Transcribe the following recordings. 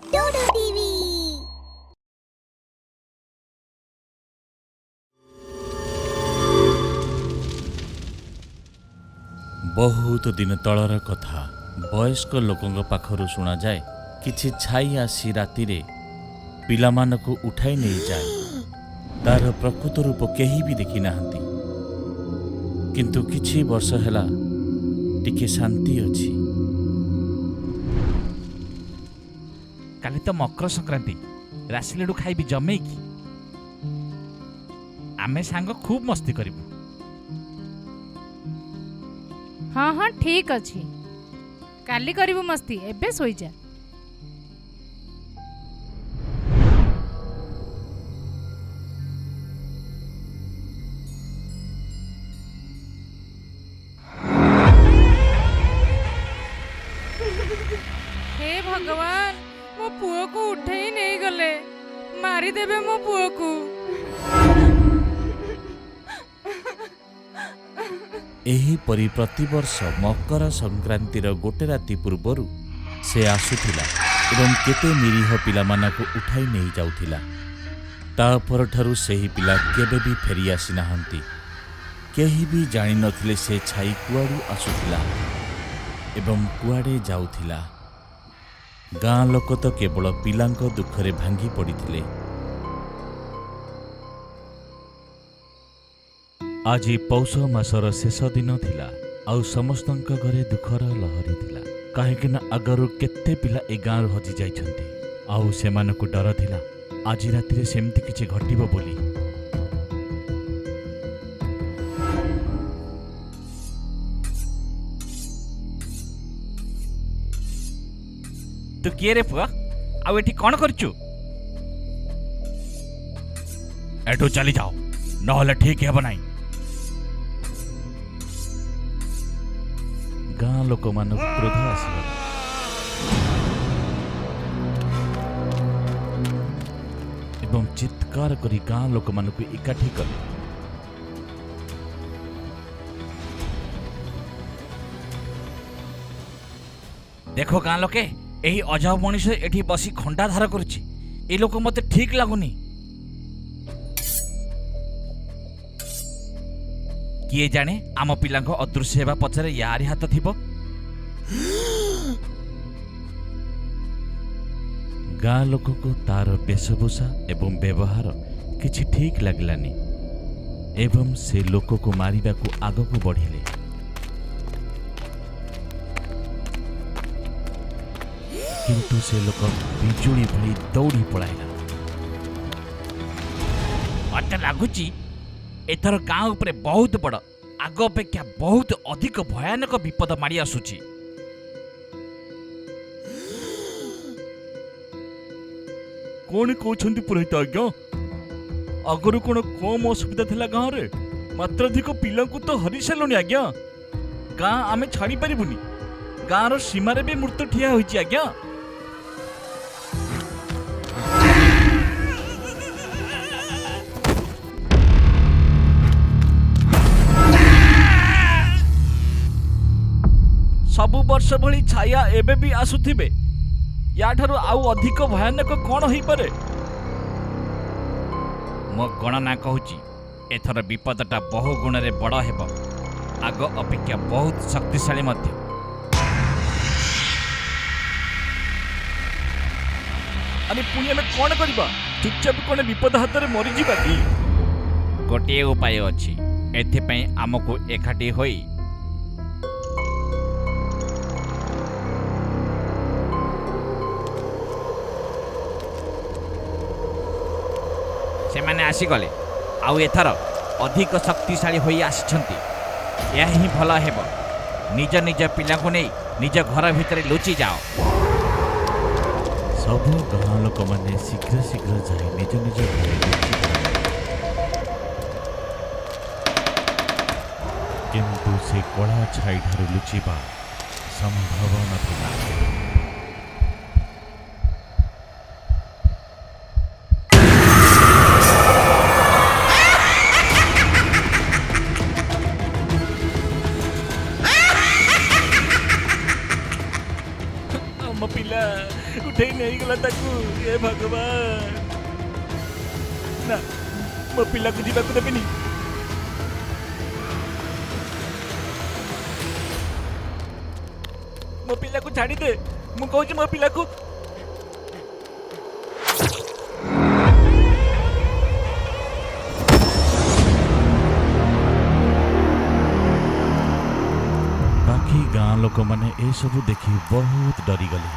डोडो TV. बहुत दिन तलर कथा वयस्क लोकों पाखरु शुणा जाए किछि छाई आसी राति रे पिलामानकु उठाई नहीं जाए। तार प्रकृत रूप केही भी देखी नाहंती, किंतु किछि वर्ष हैला टिके शांति अछि। काली तो मकर संक्रांति राशि लड्डू खाइबी जमे कि आमे सांग खूब मस्ती करिबु। हाँ हाँ ठीक अछि, काली करिबु मस्ती, एबे सोई जा। हे भगवान, मो पुओ को उठेई नहीं गले, मारी देबे मो पुओ को। एहीपरि प्रतिवर्ष मकर संक्रांतिर गोटे राति पूर्वरु से आसुथिला एवं केते निरीह पिलामानकु उठाई नहीं जाउथिला। ता परठारु सेही पिला केबे भी फेरी आसी नाहंती। केही भी जानि नथिले से छाई कुआडू आसुथिला एवं कुआडे जाउथिला। गाँ लोक तो केवल पिलांक दुखरे भांगी पड़िथिले। आज पौष मासर शेष दिन थिला, आउ समस्तंक घरे दुखर लहरी थिला। काहेकि ना आगरु केते पिला ए गाँ हजि जाइछन्ति, आउ सेमानकु डर थिला आज रातिरे सेमति किछि घटिबो बोली। तू किए रे पुआ, आउ एठी कोन करचु? एठो चली जाओ, नहले ठीक हेबो नाही। गाँ लोक मान क्रोध आसगला। एवं चित्कार करी गाँ लोक मानकु एकाठी कले। देखो गाँ लोके, एही अजब मनीष एठी बसी खंडा धार करुछि। ए लोक मते ठीक लागुनी। किए जाने आम पिलांको अदृश्य हेबा पछरे यारी हाथ थिबो। गाँ लोक को तार वेशभूषा एवं व्यवहार किछि ठीक लागलानी एवं से लोक को मारिबा को आग को बढ़िले। किंतु से लोक बिजुली भली दौड़ी पळाइला। मते लागुची एथर गाँ उपरे बहुत बड़, आग अपेक्षा बहुत अधिक भयानक विपद माड़ी आसुची। कौन कहते पुरोहित आज्ञा? आगरू कौन कम असुविधा थिला गाँव रे? मात्राधिक पिला तो हरी सारे आज्ञा। गाँ आमे छाड़ी पारिबुनी। गाँव रो सीमारे भी मूर्त ठिया होईची आज्ञा। सबु वर्ष भली छाया एबे भी आसुथिबे। याठारु आउ अधिक भयानक कौन होई पारे? मो गणना कहूची एथर विपदटा बहु गुण रे बड़ हेबो, आग अपेक्षा बहुत शक्तिशाली मध्य। अरे पुणी आमे कौन करबा? चुपचाप कौन विपद हाथ रे मरी जिबा की? गोटे उपाय अछि। एथिपई आमको एकाठी होई सेमाने आसीगले, आउ एथर अधिक शक्तिशाली होई आसिछन्ति। यह ही भल हेबो। निज निज पिलांकु नै निज घर भितरे लुचि जाओ। सब गाँ लोक माने शीघ्र शीघ्र जाए निज निज घरे लुचि पड़े। किंतु से कला छाई ठारू लुचिबा संभव नथिला। मो पिला उठे नहीं गला ताकू ए भगवान ना मो पिला को जीवा को देबेनी मो पिला को छाड़ी दे मु कहूँ मो पिला को बाकी गाँ लोक मैंने ए सब देखी बहुत डरी गले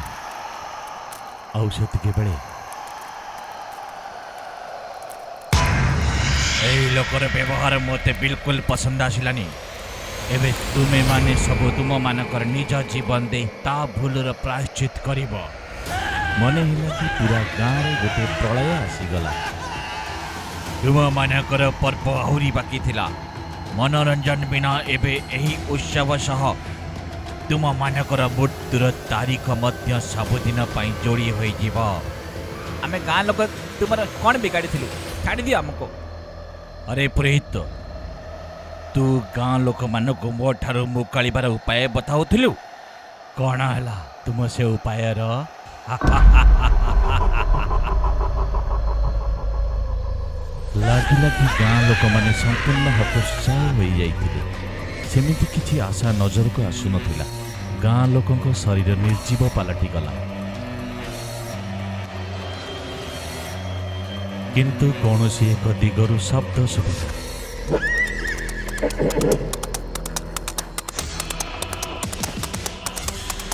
औषधि बेले लोकर व्यवहार मते बिल्कुल पसंद आसिलानी। एबे तुमे माने सब तुम मानकर निज जीवन दे ता भूलर प्रायश्चित करिब। मने हिला कि पूरा गाँव रे गोटे प्रलय आसीगला। तुम मानकर पर्व आहुरी बाकी थिला। मनोरंजन बिना एबे एही उत्सव सह तुम मानकर मृत्युर तारीख मध्य सबुदिन पाई जोड़ी होई जीव। आमे गाँ लोक तुमर कौन बिगाड़ी थिलु छाड़ी दियो हमको। अरे पुरोहित तू गाँ लोक मानक मो ठारू मुकाळिबार उपाय बताउथिलु कौन हला तुम से उपाय र लागिला कि गाँ लोक माने संपूर्ण हतोत्साह हो जाइथिले। सेमिति किछि आशा नजर को आसु नथिला। गाँ लोकंक शरीर निर्जीव पालटि गला। किंतु कौनसी एक दिगरु शब्द सुबिला।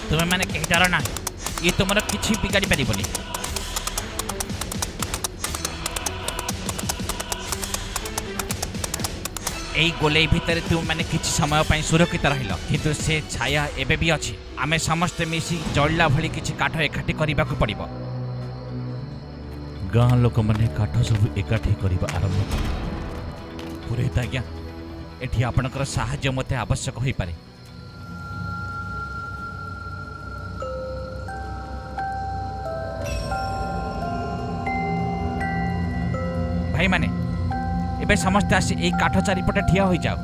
तुम मैंने कही डर ना ये तुमर किछि बिगाड़ी पारिबनी। एई गोले भितर तुम मैंने किछि समय पाई सुरक्षित रहिल किंतु से छाया एबे भी अछि। आमे समस्त मिसी जळला भली किछि काठ एकाठी करिबाकू पड़िबो। गाँ लोक मैंने काठ सब एकाठी करबा आरंभ कले। पुरोहित आज्ञा एठी आपणकर साहाय्य मते आवश्यक होई पारे। भाई माने एबे समस्त आसी एई काठ चारिपटे ठिया होई जाओ।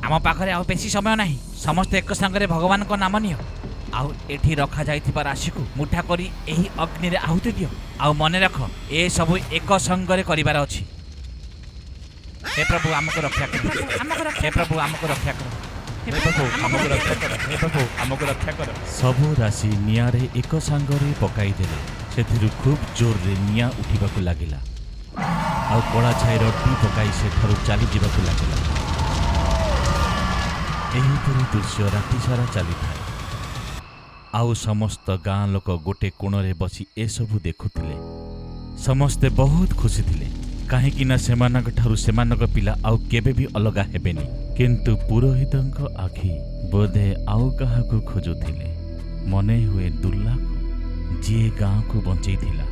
आम पाखरे आउ बेसी समय नहीं। समस्त एक संगे भगवान को नाम नियो। आउ एठी रखा जाइथिबा राशि को मुठा करी एही अग्नि रे आहुति दियो। आउ मने रख ए सब एक संगे करिबार अछि। हे प्रभु हमको रक्षा करो। हे प्रभु हमको रक्षा करो। हे प्रभु हमको रक्षा करो। हे प्रभु हमको रक्षा करो। सबु राशि नियारे एक सांगरे पकाई देले। सेथिरु खूब जोर रे निया उठिबाकू लागिला। आउ कड़ा छाईर टी पकाई सेठारु चली जिबाकू लागिला। एहीपरि दृश्य राति सारा चली थाए। आउ समस्त गाँ लोक गोटे कोणरे बसी एसबु देखुथिले। समस्ते बहुत खुशी थिले काहेकि ना सेमानक ठारु सेमानक पिला आउ केबे भी अलगा हेबेनी। किंतु पुरोहितंक आखि बोधे आउ काहाकू खोजुथिले। मने हुए दुल्ला को जे गाँ को बंचई थिला।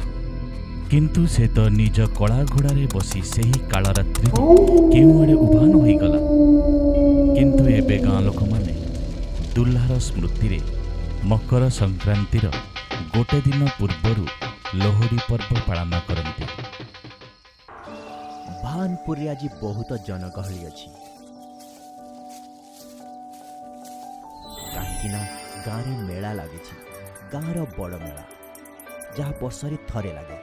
किंतु से तो निज कला घोड़ारे बसी सेही कालरात्रि केउ आड़े उभान होई गला। किंतु एबे गाँ लोक माने दुल्हार स्मृति रे मकर संक्रांतिर गोटे दिन पूर्वरु लोहड़ी पर्व पालन करते। भानपुर आज बहुत जनगहली अच्छी कहीं गाँव में मेला लगी। गाँवर बड़ मेला जहाँ बर्षे थरे लगे।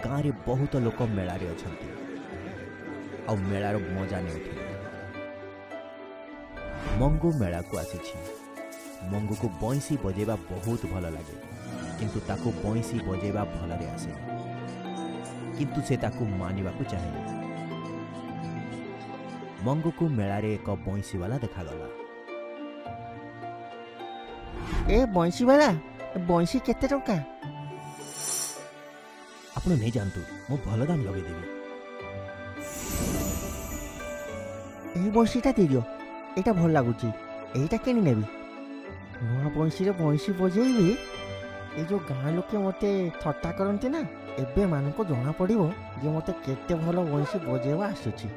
गाँव में बहुत लोक मेला रे अछंती आ मेलार मजा नहीं। मंगू मेला को आसी। मंगू को बंसी बजेबा बहुत भल लगे किंतु ताकू बंसी बजेबा भलरे आसे किंतु से ताकू मानिबाकू चाहे। मंगू को मेलारे एक बंसी वाला देखागला। ए बंसी वाला बंसी केते टंका? आपण नहीं जानतु मु भल दाम लगे देबी। ए बंसीटा दे दियो एटा भल लागुची एटा केनी नेबी। नुआ बंसी रे बंसी बजेइबी। ए जो गाँ लोके मते थट्टा करंती ना एबे मानको जणा पड़िबो जे मते केते भल बंसी बजेबा आसुची।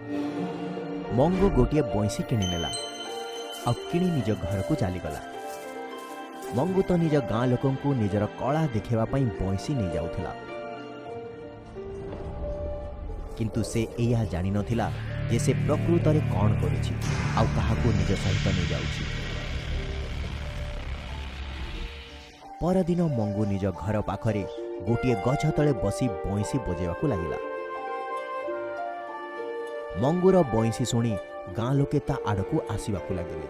मंगू गोटिए बंसी किणी नेला आ किणी निज घर को चली गला। ମଙ୍ଗୁ ତ ନିଜ ଗାଁ ଲୋକଙ୍କୁ ନିଜର କଳା ଦେଖାଇବା ପାଇଁ ବଇଁଶୀ ନେଇଯାଉଥିଲା, କିନ୍ତୁ ସେ ଏହା ଜାଣିନଥିଲା ଯେ ସେ ପ୍ରକୃତରେ କ'ଣ କରୁଛି ଆଉ କାହାକୁ ନିଜ ସହିତ ନେଇଯାଉଛି। ପରଦିନ ମଙ୍ଗୁ ନିଜ ଘର ପାଖରେ ଗୋଟିଏ ଗଛ ତଳେ ବସି ବଇଁଶୀ ବଜାଇବାକୁ ଲାଗିଲା। ମଙ୍ଗୁର ବଇଁଶୀ ଶୁଣି ଗାଁ ଲୋକେ ତା ଆଡ଼କୁ ଆସିବାକୁ ଲାଗିଲେ।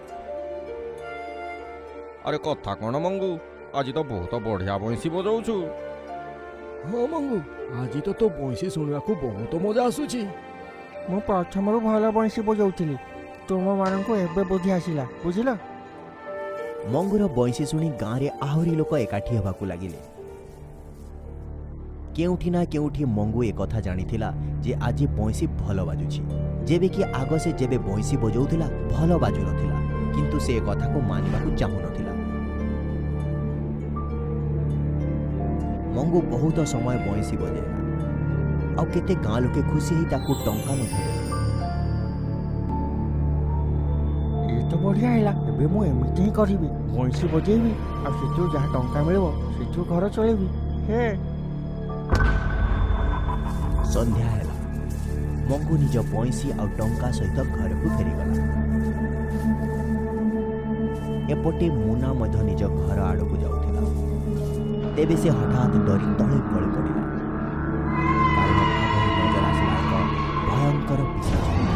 ଆରେ କଥା କ'ଣ ମଙ୍ଗୁ, ଆଜି ତ ବହୁତ ବଢ଼ିଆ ବଇଁଶୀ ବଜାଉଛୁ। ହଁ ମଙ୍ଗୁ, ଆଜି ତ ତୋ ବଇଁଶୀ ଶୁଣିବାକୁ ବହୁତ ମଜା ଆସୁଛି। ମୁଁ ପ୍ରଥମରୁ ଭଲ ବଇଁଶୀ ବଜାଉଥିଲି, ତୁମମାନଙ୍କୁ ଏବେ ବୁଦ୍ଧି ଆସିଲା, ବୁଝିଲ? ମଙ୍ଗୁର ବଇଁଶୀ ଶୁଣି ଗାଁରେ ଆହୁରି ଲୋକ ଏକାଠି ହେବାକୁ ଲାଗିଲେ। କେଉଁଠି ନା କେଉଁଠି ମଙ୍ଗୁ ଏକଥା ଜାଣିଥିଲା ଯେ ଆଜି ବଇଁଶୀ ଭଲ ବାଜୁଛି, ଯେବେ କି ଆଗ ସେ ଯେବେ ବଇଁଶୀ ବଜାଉଥିଲା ଭଲ ବାଜୁନଥିଲା, କିନ୍ତୁ ସେ କଥାକୁ ମାନିବାକୁ ଚାହୁଁନଥିଲା। ମଙ୍ଗୁ ବହୁତ ସମୟ ବଇଁଶୀ ବଜାଇଲା, ଆଉ କେତେ ଗାଁ ଲୋକେ ଖୁସି ହେଇ ତାକୁ ଟଙ୍କା ମଧ୍ୟ ଦେଲେ। ଏ ତ ବଢ଼ିଆ ହେଲା, ଏବେ ମୁଁ ଏମିତି ହିଁ କରିବି, ବଇଁଶୀ ବଜେଇବି ଆଉ ସେଥିରୁ ଯାହା ଟଙ୍କା ମିଳିବ ସେଥିରୁ ଘର ଚଳେଇବି। ହେ ସନ୍ଧ୍ୟା ହେଲା। ମଙ୍ଗୁ ନିଜ ବଇଁଶୀ ଆଉ ଟଙ୍କା ସହିତ ଘରକୁ ଫେରିଗଲା। ଏପଟେ ମୁନା ମଧ୍ୟ ନିଜ ଘର ଆଡ଼କୁ ଯାଉଥିଲା। ତେବେ ସେ ହଠାତ୍ ଡରି ତଳେ ଗଳି ପଡ଼ିଲା, କାରଣ ଆଗରେ ନଜର ଆସିଲା ଏକ ଭୟଙ୍କର ପିଶାଚିନୀ।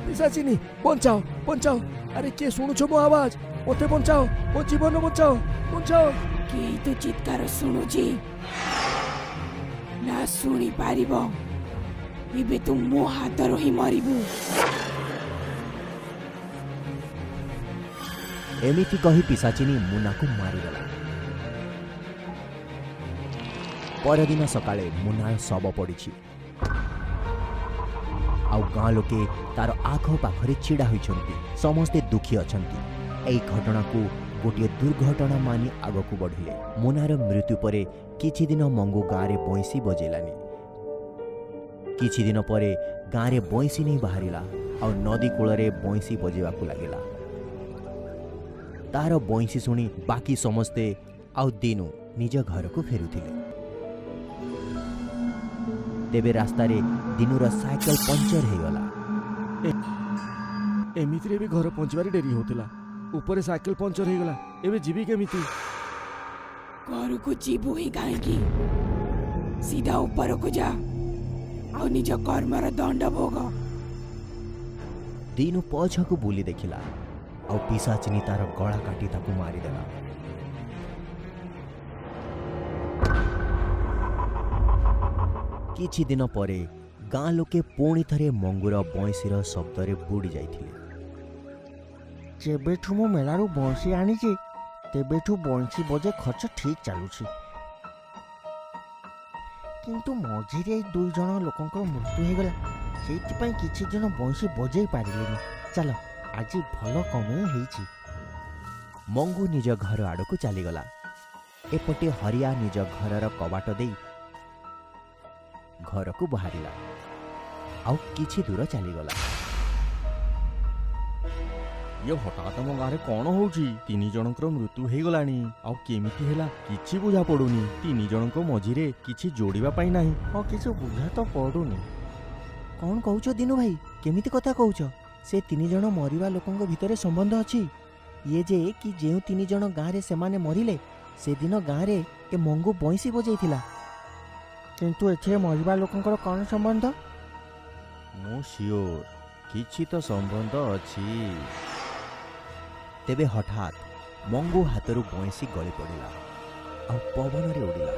ପିଶାଚିନୀ, ବଞ୍ଚାଅ ବଞ୍ଚାଅ! ଆରେ କିଏ ଶୁଣୁଛ ମୋ ଆୱାଜ? ମୋତେ ବଞ୍ଚାଅ, ମୋ ଜୀବନ ବଞ୍ଚାଅ, ବଞ୍ଚାଅ! କେହି ତ ଚିତ୍କାର ଶୁଣୁଛି ନା ଶୁଣି ପାରିବ? ଏବେ ତୁ ମୋ ହାତରୁ ହିଁ ମରିବୁ। ଏମିତି କହି ପିଶାଚିନୀ ମୁନାକୁ ମାରିଦେଲା। ପରଦିନ ସକାଳେ ମୁନାର ଶବ ପଡ଼ିଛି, ଆଉ ଗାଁ ଲୋକେ ତାର ଆଖପାଖରେ ଛିଡ଼ା ହୋଇଛନ୍ତି। ସମସ୍ତେ ଦୁଃଖୀ ଅଛନ୍ତି। ଏହି ଘଟଣାକୁ ଗୋଟିଏ ଦୁର୍ଘଟଣା ମାନି ଆଗକୁ ବଢ଼ିଲେ। ମୁନାର ମୃତ୍ୟୁ ପରେ କିଛି ଦିନ ମଙ୍ଗୁ ଗାଁରେ ବଇଁଶୀ ବଜେଇଲାନି। କିଛି ଦିନ ପରେ ଗାଁରେ ବଇଁଶୀ ନେଇ ବାହାରିଲା ଆଉ ନଦୀ କୂଳରେ ବଇଁଶୀ ବଜେଇବାକୁ ଲାଗିଲା। ତାର ବଇଁଶୀ ଶୁଣି ବାକି ସମସ୍ତେ ଆଉ ଦିନୁ ନିଜ ଘରକୁ ଫେରୁଥିଲେ। ତେବେ ରାସ୍ତାରେ ଦିନୁର ସାଇକେଲ ପଞ୍ଚର ହେଇଗଲା। ଏମିତିରେ ବି ଘର ପହଞ୍ଚିବାରେ ଡେରି ହେଉଥିଲା, ଉପରେ ସାଇକେଲ ପଞ୍ଚର ହେଇଗଲା। ଏବେ ଯିବି କେମିତି? ଘରକୁ ଯିବୁ ହିଁ କାହିଁକି? ସିଧା ଉପରକୁ ଯା ଆଉ ନିଜ କର୍ମର ଦଣ୍ଡ ଭୋଗ। ଦିନୁ ପଛକୁ ବୁଲି ଦେଖିଲା, ଆଉ ପିଶାଚିନୀ ତାର ଗଳା କାଟି ତାକୁ ମାରିଦେଲା। କିଛି ଦିନ ପରେ ଗାଁ ଲୋକେ ପୁଣି ଥରେ ମଙ୍ଗୁର ବଇଁଶୀର ଶବ୍ଦରେ ବୁଡ଼ି ଯାଇଥିଲେ। ଯେବେଠୁ ମୁଁ ମେଳାରୁ ବଇଁଶୀ ଆଣିଛି ତେବେଠୁ ବଇଁଶୀ ବଜେଇ ଖର୍ଚ୍ଚ ଠିକ୍ ଚାଲୁଛି, କିନ୍ତୁ ମଝିରେ ଏଇ 2 ଜଣ ଲୋକଙ୍କର ମୃତ୍ୟୁ ହେଇଗଲା, ସେଇଥିପାଇଁ କିଛି ଦିନ ବଇଁଶୀ ବଜେଇ ପାରିଲିନି। ଚାଲ, ଆଜି ଭଲ କମେଇ ହେଇଛି। ମଙ୍ଗୁ ନିଜ ଘର ଆଡ଼କୁ ଚାଲିଗଲା। ଏପଟେ ହରିଆ ନିଜ ଘରର କବାଟ ଦେଇ ଘରକୁ ବାହାରିଲା, ଆଉ କିଛି ଦୂର ଚାଲିଗଲା। ଇଏ ହଠାତ୍ ଆମ ଗାଁରେ କ'ଣ ହଉଛି? 3 ଜଣଙ୍କର ମୃତ୍ୟୁ ହେଇଗଲାଣି, ଆଉ କେମିତି ହେଲା କିଛି ବୁଝା ପଡୁନି। 3 ଜଣଙ୍କ ମଝିରେ କିଛି ଯୋଡ଼ିବା ପାଇଁ ନାହିଁ। ହଁ, କିଛି ବୁଝା ତ ପଡ଼ୁନି। କ'ଣ କହୁଛ ଦିନୁ ଭାଇ? କେମିତି କଥା କହୁଛ? ସେ 3 ଜଣ ମରିବା ଲୋକଙ୍କ ଭିତରେ ସମ୍ବନ୍ଧ ଅଛି। ଇଏ ଯେ କି ଯେଉଁ 3 ଜଣ ଗାଁରେ ସେମାନେ ମରିଲେ, ସେଦିନ ଗାଁରେ ଏ ମଙ୍ଗୁ ବଇଁଶୀ ବଜେଇଥିଲା। କିନ୍ତୁ ଏଥିରେ ମରିବା ଲୋକଙ୍କର କ'ଣ ସମ୍ବନ୍ଧ? ମୁଁ ସିଓର କିଛି ତ ସମ୍ବନ୍ଧ ଅଛି। ତେବେ ହଠାତ୍ ମଙ୍ଗୁ ହାତରୁ ବଇଁଶୀ ଗଳି ପଡ଼ିଲା ଆଉ ପବନରେ ଉଡ଼ିଲା।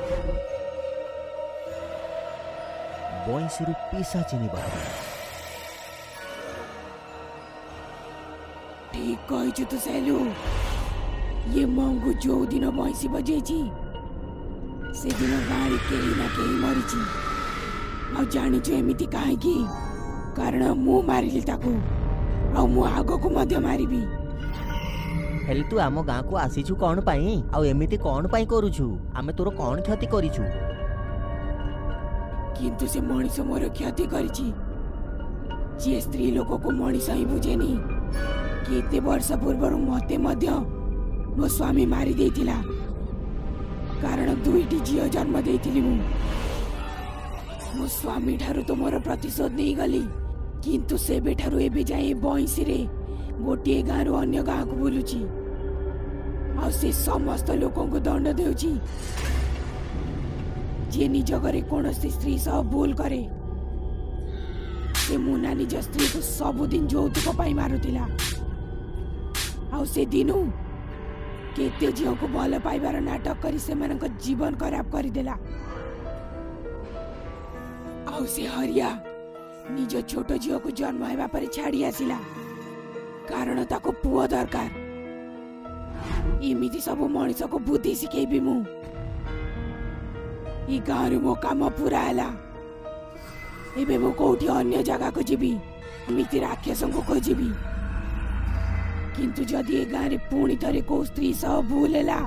ବଇଁଶୀରୁ ପିଶାଚିନୀ ବାହାରିଲା। ଠିକ୍ କହିଛୁ ତୁ ସେଲୁ। ଇଏ ମଙ୍ଗୁ ଯୋଉ ଦିନ ବଇଁଶୀ ବଜେଇଛି ସେଦିନ ଗାଁରେ କେହି ନା କେହି ମରିଛି। ଆଉ ଜାଣିଛୁ ଏମିତି କାହିଁକି? କାରଣ ମୁଁ ମାରିଲି ତାକୁ, ଆଉ ମୁଁ ଆଗକୁ ମଧ୍ୟ ମାରିବି। ହେଲେ ତୁ ଆମ ଗାଁକୁ ଆସିଛୁ କ'ଣ ପାଇଁ? ଆଉ ଏମିତି କ'ଣ ପାଇଁ କରୁଛୁ? ଆମେ ତୋର କ'ଣ କ୍ଷତି କରିଛୁ? କିନ୍ତୁ ସେ ମଣିଷ ମୋର କ୍ଷତି କରିଛି। ଯିଏ ସ୍ତ୍ରୀ ଲୋକକୁ ମଣିଷ ହିଁ ବୁଝେନି, केते वर्ष पूर्व मते मध्य मो स्वामी मारी देइथिला कारण 2टी झियो जन्म देइथिली मो स्वामी ठारू तो मोर प्रतिशोध नहीं गली किंतु से बेठारू एबे जाए बइसी रे गोटे गाँव अन्य गाँव को बुलुची आ से समस्त लोकों को दंड देउची जे निज घरे कौन स्त्री सह भूल करे से मुना निज स्त्री को सबुदिन यौतुक पाई मारुतिला आ से दिनु केते झियो को भल पाइबार नाटक करी से मानक जीवन खराब करदेला आ से हरिया निज छोट झियो को जन्म हेबा पर छाड़ी आसिला कारण ताको पुओ दरकार इमिति सब मनिष को बुद्धि शिखेबी मु ई गाँव मो काम पूरा हैला एबे मो कोठी अन्य जगह को जीवी इमिति राक्षस को खोजिबी किंतु जदि ए गाँव रे पुणी थरे को स्त्री सह भूल हैला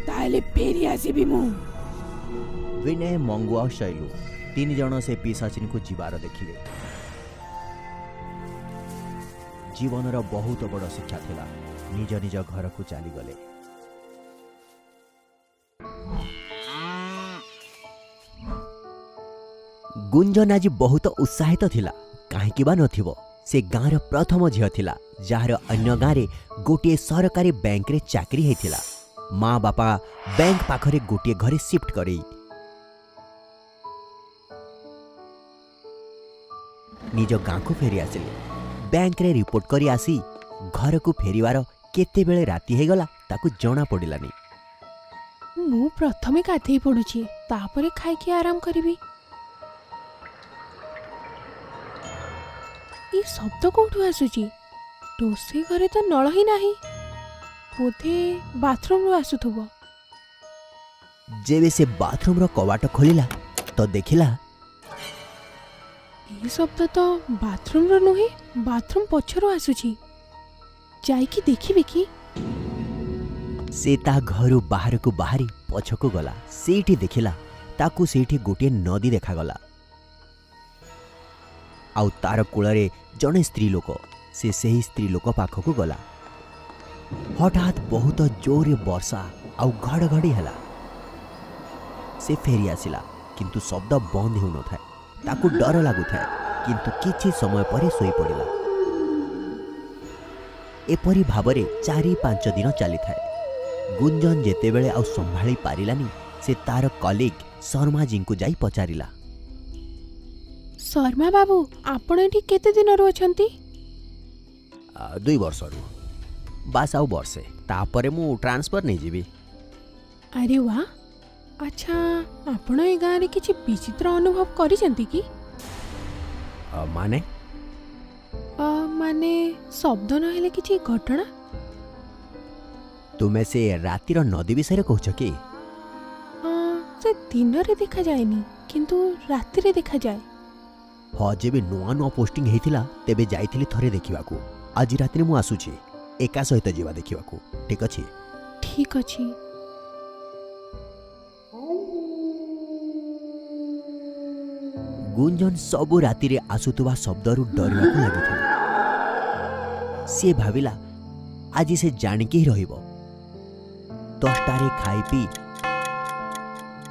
ताले फेरी आसीबी मु विनय मंगु और शैलू 3 जण से पिशाचिनी को जीवार देखिले जीवन बहुत बड़ शिक्षा थिला निज निज घर को चली गले गुंजन आज बहुत उत्साहित थिला काहेकि बा नथिबो से गाँव प्रथम झियो थिला जार अन्य गाँव गोटे सरकारी बैंक रे चाकरी हेथिला माँ बापा बैंक पाखरे गोटे घरे शिफ्ट करे निज गाँ को फेरी आसिले बैंक रे रिपोर्ट करी आसी घर को फेरिवार केते बेले राति हे गला ताकू जणा पड़िलानी मु प्रथमे गाधेई पडुची तापरे खाइकी आराम करिबी ई शब्द कोठु आसुची रोसे घरे तो नळ ही नाही बोधे बाथरूम रो आसुथबो जेबे से बाथरूम रो कवाट खोलिला तो देखिला ई शब्द तो बाथरूम रो नुहे बाथरूम पछरो आसुची जाइकी देखिबे कि से ता घरु बाहर को बाहरी पछको गला सेठी देखिला ताकू सेठी गोटे नदी देखा गला आउ तार कूଳରେ जड़े स्त्री लोक से सही स्त्री लोक पाखक गला हठात बहुत जोरे वर्षा आउ घड़घड़ी हैला से फेरी आसिला किंतु शब्द बंद हो न थाए ताकू डर लागु थाए किंतु किछि समय पर सोई पड़िला एपरी भाबरे 4-5 दिन चली थाए गुंजन जेते बेले आउ संभाली पारिलानी से तार कलीग शर्मा जी को जाई पचारिला शर्मा बाबू आपण एठी केते दिन रो अछंती 2 वर्ष रु बास आउ वर्षे तापरे मु ट्रांसफर नहीं जीवी अरे वाह अच्छा आपण ए गाँ रे किछि विचित्र अनुभव करिसंती कि माने माने शब्द न हेले किछि घटना तुमे से रातिर नदी विषय कहछ कि से दिन रे देखा जाएनी किंतु राति रे देखा जाए हाँ जेबे नुआ नुआ पोस्टिंग हेतिला तेबे जाइथिली थरे देखिबाकू आज राति मु आसुची एका सहित जीवा देखिबाकू ठीक अछि ठीक अछि गुंजन सबु राति रे आसुतुबा शब्दरु डरिबाकू लागिथिला से भाविला आज से जानिके ही रहिबो 10टारे खाई पी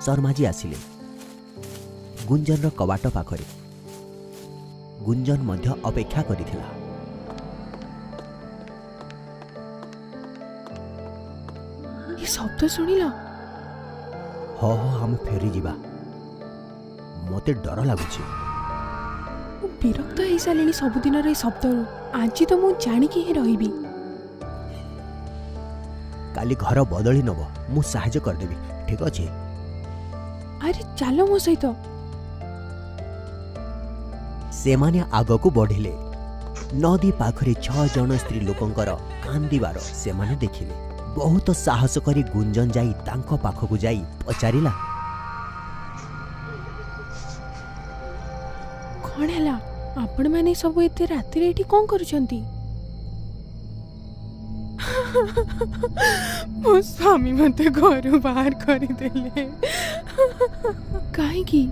शर्मा जी आसिले गुंजन रो कबाट पाखरे गुंजन मध्य अपेक्षा करिथिला ये शब्द सुनिला हो हम फेरी जीवा मते डर लागुची विरक्त हो सारे सबुदिन रे शब्द आज तो मु जानिकी ही रहिबी काली घर बदली नब मु सहायता करदेबी ठीक अछि अरे चलो मो सहित सेमाने आगको बढ़िले नदी पाखरे 6 जन स्त्री लोकंकर कांदिबार सेमाने देखिले बहुत साहस करी गुंजन जाई तांको पाखकु जाई पचारिला कौन हैला आपण माने सब एते राति रे एठी कोन करूछंती मो स्वामी मते घर बाहर करी देले काहे की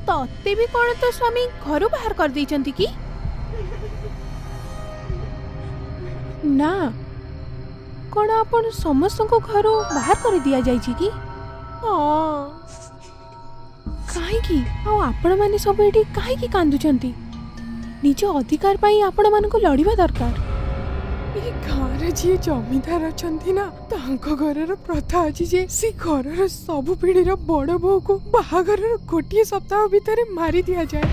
तते भी कोन तो स्वामी घर बाहर कर देचंती की ନା କ'ଣ ଆପଣ ସମସ୍ତଙ୍କୁ ଘରୁ ବାହାର କରିଦିଆଯାଇଛି କି? କାହିଁକି ଆଉ ଆପଣମାନେ ସବୁ ଏଠି କାହିଁକି କାନ୍ଦୁଛନ୍ତି? ନିଜ ଅଧିକାର ପାଇଁ ଆପଣମାନଙ୍କୁ ଲଢ଼ିବା ଦରକାର। ଏ ଗାଁରେ ଯିଏ ଜମିଦାର ଅଛନ୍ତି ନା, ତାଙ୍କ ଘରର ପ୍ରଥା ଅଛି ଯେ ସେ ଘରର ସବୁ ପିଢ଼ିର ବଡ଼ ବୋହୂକୁ ବାହାଘରର ଗୋଟିଏ ସପ୍ତାହ ଭିତରେ ମାରି ଦିଆଯାଏ।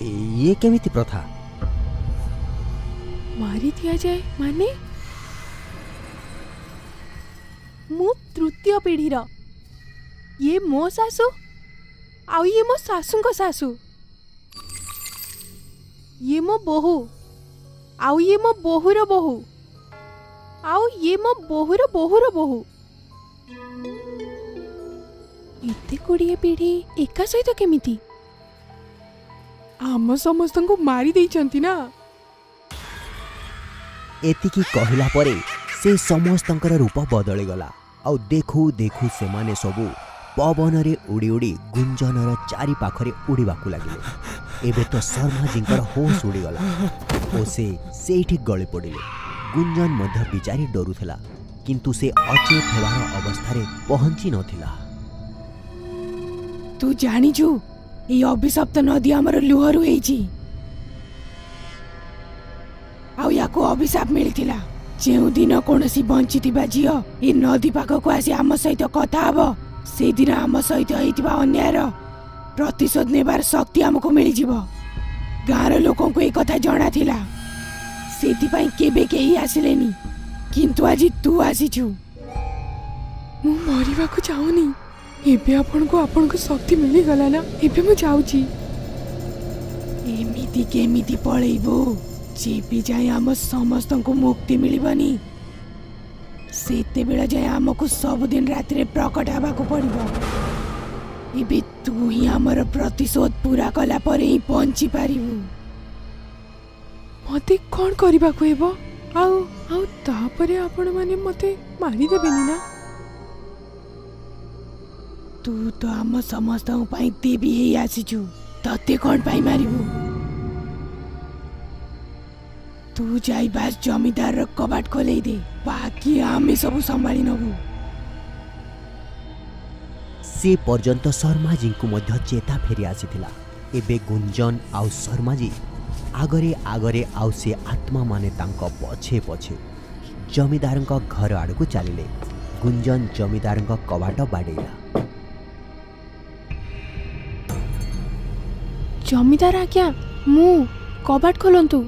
ଇଏ କେମିତି ପ୍ରଥା? ମାରି ଦିଆଯାଏ ମାନେ? ମୁଁ ତୃତୀୟ ପିଢ଼ିର। ଇଏ ମୋ ଶାଶୁ ଆଉ ଇଏ ମୋ ଶାଶୁଙ୍କ ଶାଶୁ। ଇଏ ମୋ ବୋହୂ ଆଉ ଇଏ ମୋ ବୋହୂର ବୋହୂ ଆଉ ଇଏ ମୋ ବୋହୂର ବୋହୂର ବୋହୂ। ଏତେ ଗୁଡ଼ିଏ ପିଢ଼ି ଏକା ସହିତ କେମିତି? ଆମ ସମସ୍ତଙ୍କୁ ମାରି ଦେଇଛନ୍ତି ନା। ଏତିକି କହିଲା ପରେ ସେ ସମସ୍ତଙ୍କର ରୂପ ବଦଳିଗଲା ଆଉ ଦେଖୁ ଦେଖୁ ସେମାନେ ସବୁ ପବନରେ ଉଡ଼ି ଉଡ଼ି ଗୁଞ୍ଜନର ଚାରି ପାଖରେ ଉଡ଼ିବାକୁ ଲାଗିଲେ। ଏବେ ତ ଶର୍ମାଜୀଙ୍କର ହୋସ୍ ଉଡ଼ିଗଲା ଓ ସେ ସେଇଠି ଗଳି ପଡ଼ିଲେ। ଗୁଞ୍ଜନ ମଧ୍ୟ ବିଚାରି ଡରୁଥିଲା, କିନ୍ତୁ ସେ ଅଚେତ ହେବାର ଅବସ୍ଥାରେ ପହଞ୍ଚି ନଥିଲା। ତୁ ଜାଣିଛୁ ଏଇ ଅଭିଶପ୍ତ ନଦୀ ଆମର ଲୁହରୁ ହେଇଛି, ଆଉ ୟାକୁ ଅଭିଶାପ ମିଳିଥିଲା। ଯେଉଁଦିନ କୌଣସି ବଞ୍ଚିଥିବା ଝିଅ ଏ ନଦୀ ପାଖକୁ ଆସି ଆମ ସହିତ କଥା ହବ, ସେଦିନ ଆମ ସହିତ ହେଇଥିବା ଅନ୍ୟାୟର ପ୍ରତିଶୋଧ ନେବାର ଶକ୍ତି ଆମକୁ ମିଳିଯିବ। ଗାଁର ଲୋକଙ୍କୁ ଏ କଥା ଜଣାଥିଲା, ସେଥିପାଇଁ କେବେ କେହି ଆସିଲେନି, କିନ୍ତୁ ଆଜି ତୁ ଆସିଛୁ। ମୁଁ ମରିବାକୁ ଚାହୁଁନି। ଏବେ ଆପଣଙ୍କୁ ଆପଣଙ୍କ ଶକ୍ତି ମିଳିଗଲା ନା, ଏବେ ମୁଁ ଯାଉଛି। ଏମିତି କେମିତି ପଳେଇବୁ? ଯେବେ ଯାଏ ଆମ ସମସ୍ତଙ୍କୁ ମୁକ୍ତି ମିଳିବନି, ସେତେବେଳେ ଯାଏ ଆମକୁ ସବୁଦିନ ରାତିରେ ପ୍ରକଟ ହେବାକୁ ପଡ଼ିବ। ଏବେ ତୁ ହିଁ ଆମର ପ୍ରତିଶୋଧ ପୁରା କଲା ପରେ ହିଁ ବଞ୍ଚି ପାରିବୁ। ମତେ କ'ଣ କରିବାକୁ ହେବ? ଆଉ ଆଉ ତାପରେ ଆପଣମାନେ ମତେ ମାରିଦେବେନି ନା? ତୁ ତ ଆମ ସମସ୍ତଙ୍କ ପାଇଁ ଦେବୀ ହେଇ ଆସିଛୁ, ତତେ କ'ଣ ପାଇଁ ମାରିବୁ? ତୁ ଯାଇ ବାସ୍ ଜମିଦାରର କବାଟ ଖୋଲେଇ ଦେ, ବାକି ଆମେ ସବୁ ସମ୍ଭାଳି ନବୁ। ସେ ପର୍ଯ୍ୟନ୍ତ ଶର୍ମାଜୀଙ୍କୁ ମଧ୍ୟ ଚେତା ଫେରି ଆସିଥିଲା। ଏବେ ଗୁଞ୍ଜନ ଆଉ ଶର୍ମାଜୀ ଆଗରେ ଆଗରେ ଆଉ ସେ ଆତ୍ମାମାନେ ତାଙ୍କ ପଛେ ପଛେ ଜମିଦାରଙ୍କ ଘର ଆଡ଼କୁ ଚାଲିଲେ। ଗୁଞ୍ଜନ ଜମିଦାରଙ୍କ କବାଟ ବାଡ଼େଇଲା। ଜମିଦାର ଆଜ୍ଞା, ମୁଁ କବାଟ ଖୋଲନ୍ତୁ।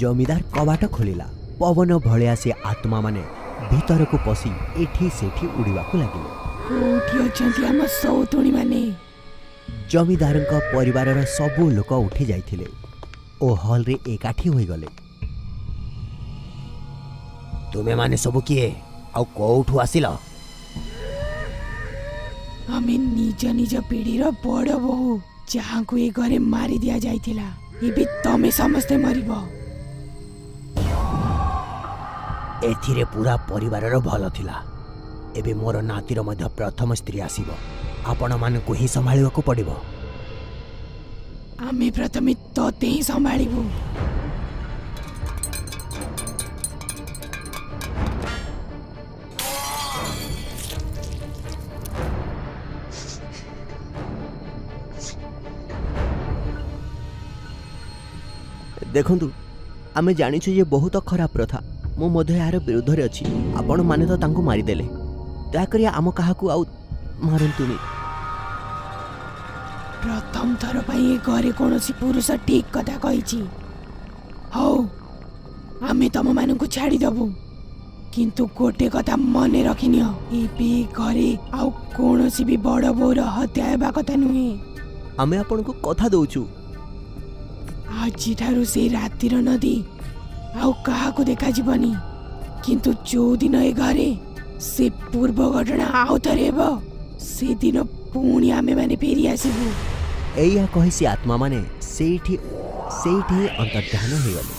ଜମିଦାର କବାଟ ଖୋଲିଲା। ପବନ ଭଳିଆ ସେ ଆତ୍ମାମାନେ ଭିତରକୁ ପଶି ଏଠି ସେଠି ଉଡ଼ିବାକୁ ଲାଗିଲେ। କୋଉଠି ଅଛନ୍ତି ଆମ ସଉତୁଣୀ ମାନେ? ଜମିଦାରଙ୍କ ପରିବାରର ସବୁ ଲୋକ ଉଠି ଯାଇଥିଲେ ଓ ହଲ୍ରେ ଏକାଠି ହୋଇଗଲେ। ତୁମେମାନେ ସବୁ କିଏ ଆଉ କୋଉଠୁ ଆସିଲ? ଆମେ ନିଜ ନିଜ ପିଢ଼ିର ବଡ଼ ବୋହୂ, ଯାହାଙ୍କୁ ଏ ଘରେ ମାରି ଦିଆଯାଇଥିଲା। ଏବେ ତମେ ସମସ୍ତେ ମରିବ। ଏଥିରେ ପୁରା ପରିବାରର ଭଲ ଥିଲା। ଏବେ ମୋର ନାତିର ମଧ୍ୟ ପ୍ରଥମ ସ୍ତ୍ରୀ ଆସିବ। ଆପଣମାନଙ୍କୁ ହିଁ ସମ୍ଭାଳିବାକୁ ପଡ଼ିବ। ଆମେ ପ୍ରଥମେ ତତେ ହିଁ ସମ୍ଭାଳିବୁ। ଦେଖନ୍ତୁ, ଆମେ ଜାଣିଛୁ ଯେ ବହୁତ ଖରାପ ପ୍ରଥା। ମୁଁ ମଧ୍ୟ ଏହାର ବିରୁଦ୍ଧରେ ଅଛି। ଆପଣମାନେ ତ ତାଙ୍କୁ ମାରିଦେଲେ, ଦୟାକରି ଆମ କାହାକୁ ଆଉ ମାରନ୍ତୁନି। ପ୍ରଥମ ଥର ପାଇଁ ଏ ଘରେ କୌଣସି ପୁରୁଷ ଠିକ କଥା କହିଛି। ହଉ, ଆମେ ତମମାନଙ୍କୁ ଛାଡ଼ିଦେବୁ, କିନ୍ତୁ ଗୋଟେ କଥା ମନେ ରଖିନିଅ, ଏବେ ଘରେ ଆଉ କୌଣସି ବି ବଡ଼ ବୋଉର ହତ୍ୟା ହେବା କଥା ନୁହେଁ। ଆମେ ଆପଣଙ୍କୁ କଥା ଦଉଛୁ। ଆଜିଠାରୁ ସେ ରାତିର ନଦୀ ଆଉ କାହାକୁ ଦେଖାଯିବନି, କିନ୍ତୁ ଯୋଉଦିନ ଏ ଘରେ ସେ ପୂର୍ବ ଘଟଣା ଆଉ ଥରେ ହେବ, ସେଦିନ ପୁଣି ଆମେମାନେ ଫେରି ଆସିବୁ। ଏଇଆ କହି ସେ ଆତ୍ମାମାନେ ସେଇଠି ଅନ୍ତର୍ଦ୍ଧାନ ହୋଇଗଲେ।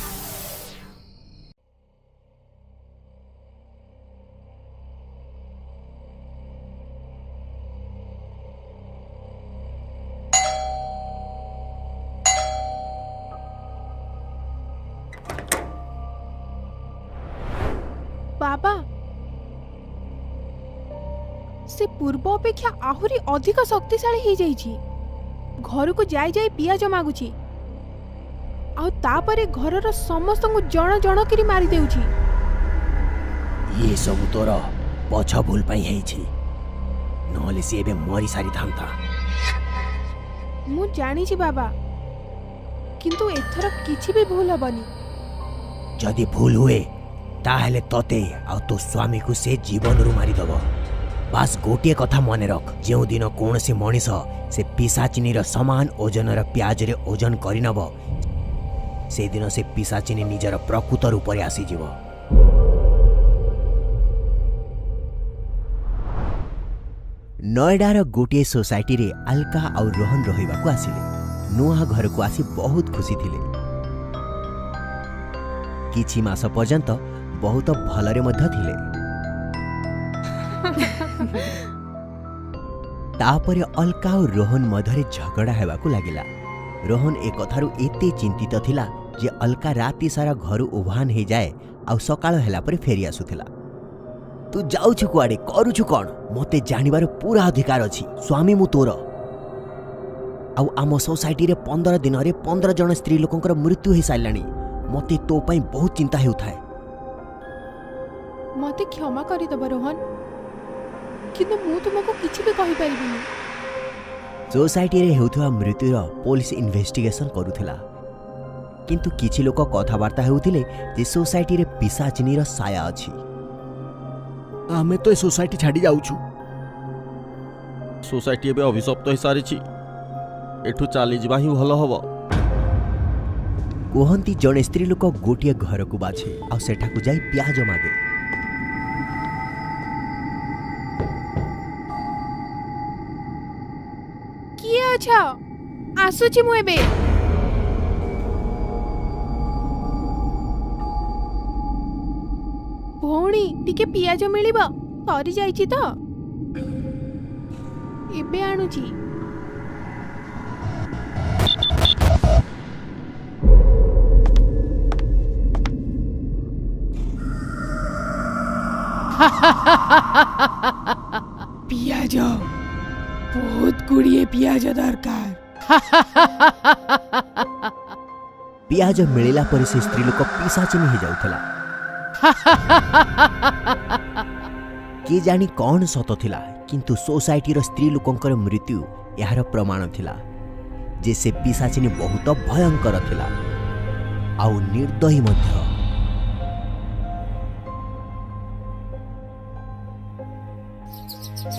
बाबा से पूर्व अपेक्षा आहुरी अधिक शक्तिशाली हो जाइछि। घर को जाई जाई पियाज मागुछि आ तापरे घरर समस्त को जण जण करी मारी देउछि। ये सब तोर पछ भूल पाई हेछि, नहले से एबे मरी सारी थांता। मु जानिछि बाबा, किंतु एथर किछि भी भूल हबनी। जदि भूल हुए ताहले तते आ तो स्वामी को से जीवन रु मारी दब। बास गोटे कथा मन रख, जो दिन कौन से मनीष से पिशाचिनीर समान ओजनर प्याज रे ओजन करिनब, से दिन से पिशाचिनी निजर प्रकृत रूप रे आसीजिव। नोएडार गोटे सोसाइटी रे अलका और रोहन रहिबा को आसिले। नुआ घर को आसी बहुत खुशी थिले। किछि मास पर्यंत बहुत भलरे मध्य थिले। तापरे अलका और रोहन मधरे झगड़ा हेबाकू लागिला। रोहन ए कथारु एते चिंतित थिला जे अलका राति सारा घर उभान हे जाए आ सकाळ हेला परे फेरी आसुथिला। तू जाउछु कुआडे, करूछु कोन? मते जानिबार पूरा अधिकार अछि। स्वामी मु तोर आ आम सोसाइटी रे 15 दिन रे 15 जन स्त्री लोकंकर मृत्यु हे साइलानी। मते तो पई बहुत चिंता हेउथाय। मते क्षमा करि दब रोहन, किंतु मु तुमको किछि भी कहि परिबिनी। सोसाइटी रे हेउथवा मृत्युर पुलिस इन्वेस्टिगेशन करूथिला, किंतु किछि लोक कथावार्ता हेउथिले जे सोसाइटी रे पिशाचिनीर साया अछि। आमे तो ए सोसाइटी छाड़ी जाउछु। सोसाइटी एबे अभिशप्त हो सारिछि, एठू चली जिबा ही भल हबो। कहती जड़े स्त्री लोक गोटे घर को बाछे आ सेठाकू जाई प्याज मागे। किए अच्छा आसुची मु एबे। भौणी टिके पियाज मिलिबो, सरी जाईची तो एबे आनुची। पियाज बहुत गुड़िए पियाज दरकार। पियाज मिलिला पर से स्त्री लोक पिशाचिनी हो जाउथला। के जानी कौन सत थिला, किंतु सोसाइटी रो स्त्री लोकंकर मृत्यु यार प्रमाण थिला जे से पिशाचिनी बहुत भयंकर थिला आउ निर्दयी मध्य।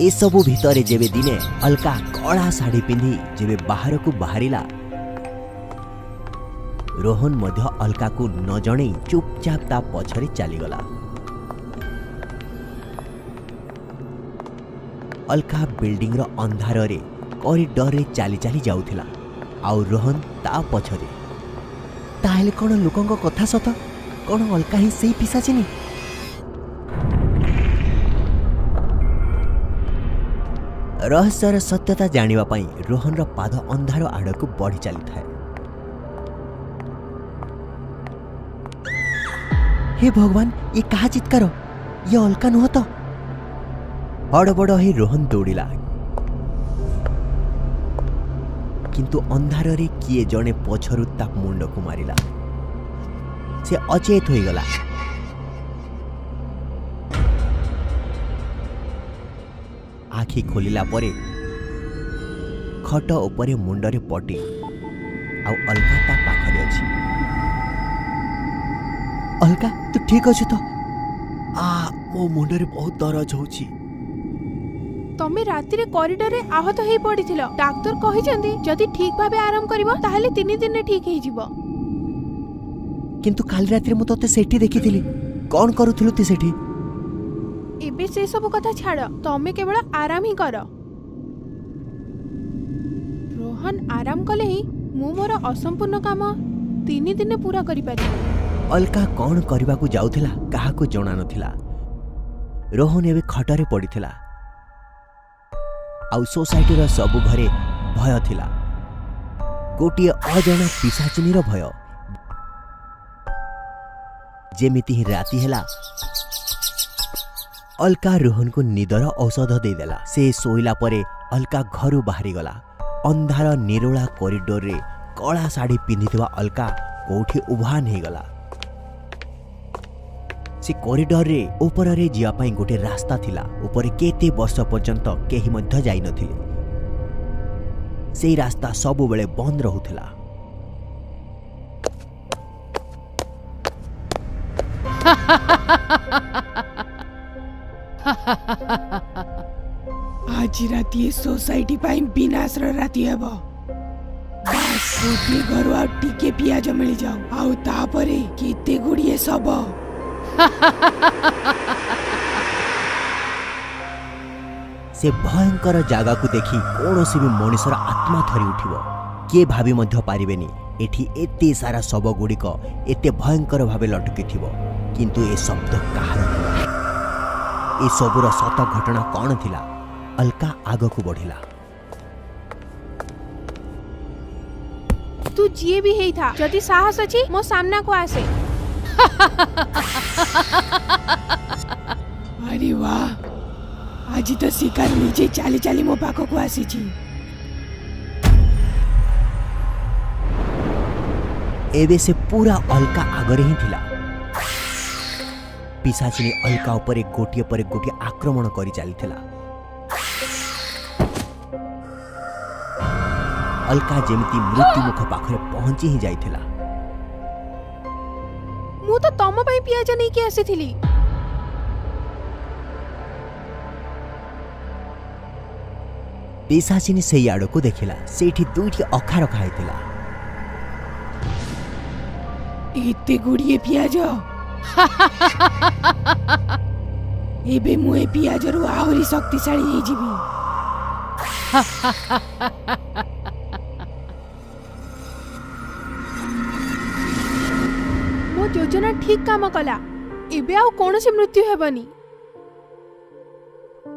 ए सबु भितरे जेबे दिने अलका कड़ा साड़ी पिंधि जेबे बाहर को बाहरिला, रोहन मध्य अलका को न जणे चुपचाप ता पछरे चलीगला। अलका बिल्डिंग रो अंधार रे कॉरिडोर रे चाली चाली जाउथिला आउ रोहन ता पछरे। ताहेले कोन लोकंक कथा सत? कोन अलका ही सेही पिशाचिनी? रहस्यर सत्यता जानिबा पई रोहन रो पाद अंधार आड़ को बढ़ी चली थाए। हे भगवान, ये कहा चित्कार? ये अलका नुह तो? हड़बड़ ही रोहन दौड़िला, किंतु अंधार रे किए जने पछरु ता मुंड को मारिला। से अचेत होई गला। आखि खोलिला परे खट उपरे मुंडरे पटी आउ अलका ता पाखरे अछि। अलका तू ठीक अछि तो? मो मुंडरे बहुत दरज होछि। तमे राति रे कॉरिडोर रे आहत हेई पड़िथिलो। डाक्टर कहिसेंती जदि ठीक भाबे आराम करबो ताहले 3 दिन रे ठीक हेई जिवो। किंतु काल राति मु तते सेठी देखिथिली। कोन करूथिलु ती सेठी? एबे से सब कथा छाड़, तमे केवल आराम ही कर। रोहन आराम कले ही मु मोर असंपूर्ण काम 3 दिन पूरा करि पारि। अलका कौन करबा को जाउथिला काहा को जणा नथिला। रोहन एबे खटरे पड़िथिला आउ सोसाइटी रो सब घरे भय थिला। गोटिए अजणा पिशाचिनीर भय। जेमिति ही राति हेला अलका रोहन को निदर औषध देदेला। से शोइला परे अलका घर बाहरी गला। अंधार निरोला कॉरिडोर रे कला साड़ी पिंधिथिबा अलका कोठी उभान हे गला। से कॉरिडोर रे ऊपर रे जिया पाई गोटे रास्ता थिला। ऊपर केते वर्ष पर्यंत केही मध्य जाई नथिले। से रास्ता सब बेले बंद रहुथिला। आज राति सोसाइटी पाई विनाश र राति हेब। बस गोटे घर आ टिके पियाज मिल जाऊ आउ तापरे केते गुड़िए सब। से भयंकर जगह को देखी कौनसी भी मनुष्यर आत्मा थरी उठिब। किए भाभी मध्य पारिबेनी एठी एते सारा शव गुड़िक एते भयंकर भावे लटकी थिब। किंतु ए शब्द कहार थिला? ए सबुर सत घटना कौन थिला? अलका आग को बढ़िला। तू जिए भी हेई था जदि साहस अछि मो सामना को आसे। अरे वाह, आज तो शिकार नीचे चाली चाली मो पाख को आसी छी। एबे से पूरा अलका आगरे ही थिला। पिशाचिनी अलका उपरे गोटिए पर गोटिए आक्रमण करी चलीथिला। अलका जेमिति मृत्यु मुख पाखरे पहुंची ही जाइथिला। मु तो तम पई पियाज नै के आसीथिली। पिशाचिनी सेई आड़ को देखिला। सेठी दुईटी अखा रखा हैथिला। एते गुड़िए पियाज एबे मु ए पियाज रु आहुरी शक्तिशाली हे जिबी। मो योजना ठीक काम कला। एबे आउ कोनोसी मृत्यु हेबनी।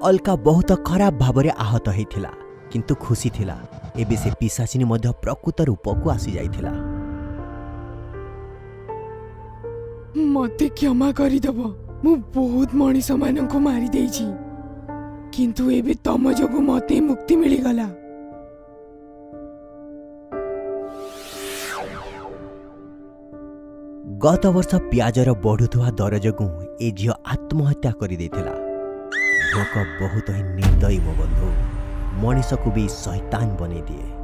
अलका बहुत खराब भावरे आहत हैथिला किंतु खुशी थिला। एबे से पिशाचिनी मध्य प्रकृत रूप को आसी जाइथिला। मते क्षमा करिदब। मु बहुत मनीष मान को मारी देइछि किंतु एबे तम जोगु मते मुक्ति मिली गला। गत वर्ष पियाजर बढ़ुवा दर जोगु ए झील आत्महत्या करि देथिला। भोक बहुत ही निर्दयी मो बंधु, मनीष को भी शैतान बने दिए।